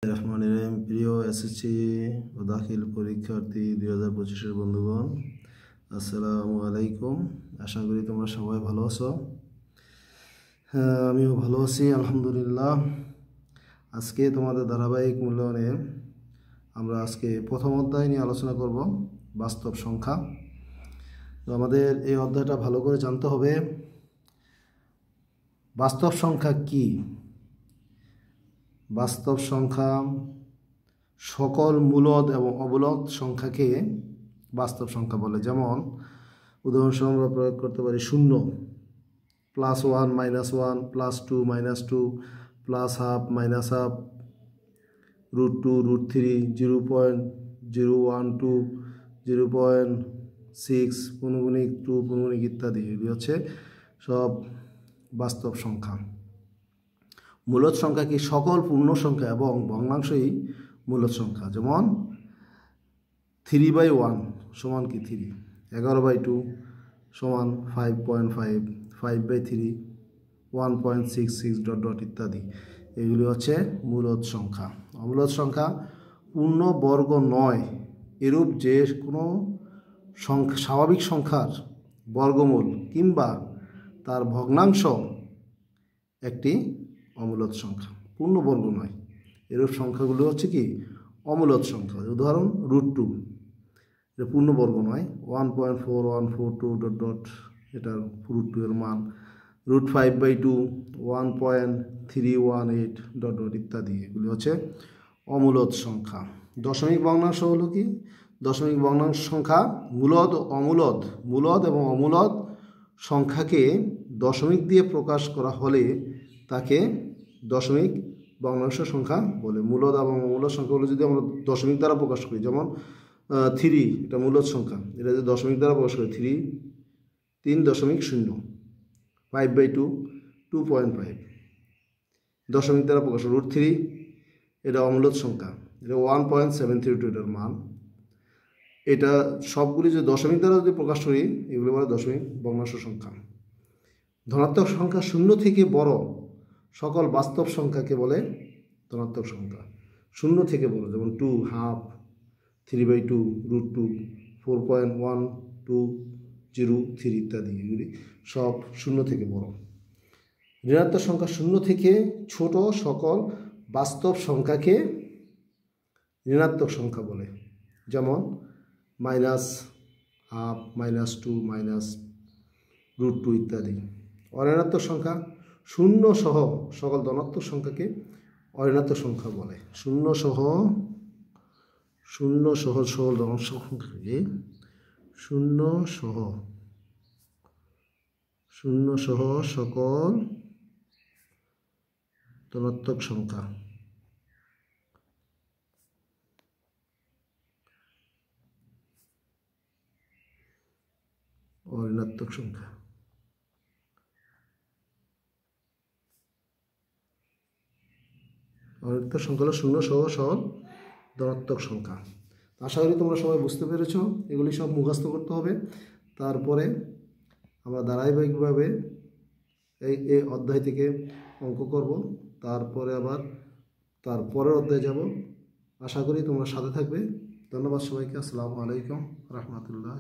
রহমানির রহিম। প্রিয় এসএসসি ও দাখিল পরীক্ষার্থী 2025-এর বন্ধুগণ, আসসালামু আলাইকুম। আশা করি তোমরা সবাই ভালো আছো। হ্যাঁ, আমিও ভালো আছি আলহামদুলিল্লাহ। আজকে তোমাদের ধারাবাহিক মূল্যায়নে আমরা আজকে প্রথম অধ্যায় নিয়ে আলোচনা করব, বাস্তব সংখ্যা। তো আমাদের এই অধ্যায়টা ভালো করে জানতে হবে বাস্তব সংখ্যা কি। বাস্তব সংখ্যা সকল মূলদ এবং অবলদ সংখ্যাকে বাস্তব সংখ্যা বলে। যেমন উদাহরণস্বরূপ আমরা প্রয়োগ করতে পারি 0, +1 -1, +2 -2, +½ -½ √2 √3, 0.012, 0.6, পূর্ণগুণিক 2, পূর্ণগুণিক ইত্যাদি। এগুলি হচ্ছে সব বাস্তব সংখ্যা। মূলদ সংখ্যা কি সকল পূর্ণ সংখ্যা এবং ভগ্নাংশই মূলদ সংখ্যা। যেমন 3/1 সমান কি 3, 11/2 সমান 5.5, 5/3 1.66 ... ইত্যাদি। এগুলি হচ্ছে মূলদ সংখ্যা। অমূলদ সংখ্যা পূর্ণ বর্গ নয় এরূপ যে কোনো সংখ্যা, স্বাভাবিক সংখ্যার বর্গমূল কিংবা তার ভগ্নাংশ একটি অমূলদ সংখ্যা। পূর্ণবর্গ নয় এরূপ সংখ্যাগুলো হচ্ছে কি অমূলদ সংখ্যা। উদাহরণ √2, এটা পূর্ণবর্গ নয়। 1.4142 ... এটার √2 এর মান। √5/2 1.318 ... ইত্যাদি। এগুলি হচ্ছে অমূলদ সংখ্যা। দশমিক ভগ্নাংশ হলো কি? দশমিক ভগ্নাংশ সংখ্যা মূলদ অমূলদ, মূলদ এবং অমূলদ সংখ্যাকে দশমিক দিয়ে প্রকাশ করা হলে তাকে দশমিক ভগ্নাংশ সংখ্যা বলে। মূলদ এবং অমূলদ সংখ্যাগুলো যদি আমরা দশমিক দ্বারা প্রকাশ করি, যেমন 3, এটা মূলদ সংখ্যা, এটা যদি দশমিক দ্বারা প্রকাশ করি 3.0, 5/2 2.5, দশমিক দ্বারা প্রকাশ করি √3, এটা অমূলদ সংখ্যা, এটা 1.732 এটার মান। এটা সবগুলি যদি দশমিক দ্বারা যদি প্রকাশ করি এগুলো বলে দশমিক ভগ্নাংশ সংখ্যা। ধনাত্মক সংখ্যা 0 থেকে বড় সকল বাস্তব সংখ্যাকে বলে ধনাত্মক সংখ্যা। 0 থেকে বড়, যেমন 2, ½ 3/2 √2 4.1203 ইত্যাদি। এগুলি সব 0 থেকে বড়। ঋণাত্মক সংখ্যা 0 থেকে ছোট সকল বাস্তব সংখ্যাকে ঋণাত্মক সংখ্যা বলে। যেমন -½ -2 -√2 ইত্যাদি। অঋণাত্মক সংখ্যা 0 সহ সকল ধনাত্মক সংখ্যাকে অঋণাত্মক সংখ্যা বলে। 0 সহ সকল ধনাত্মক সংখ্যাকে 0 সহ সকল ধনাত্মক সংখ্যা অঋণাত্মক সংখ্যা। অঋণাত্মক সংখ্যা হলো 0 সহ সকল ধনাত্মক সংখ্যা। আশা করি তোমরা সবাই বুঝতে পেরেছ। এগুলি সব মুখস্থ করতে হবে। তারপরে আমরা ধারাবাহিকভাবে এই অধ্যায় থেকে অঙ্ক করব, তারপরে আবার তারপরের অধ্যায়ে যাব। আশা করি তোমরা সাথে থাকবে। ধন্যবাদ সবাইকে। আসসালামু আলাইকুম রহমতুল্লাহ।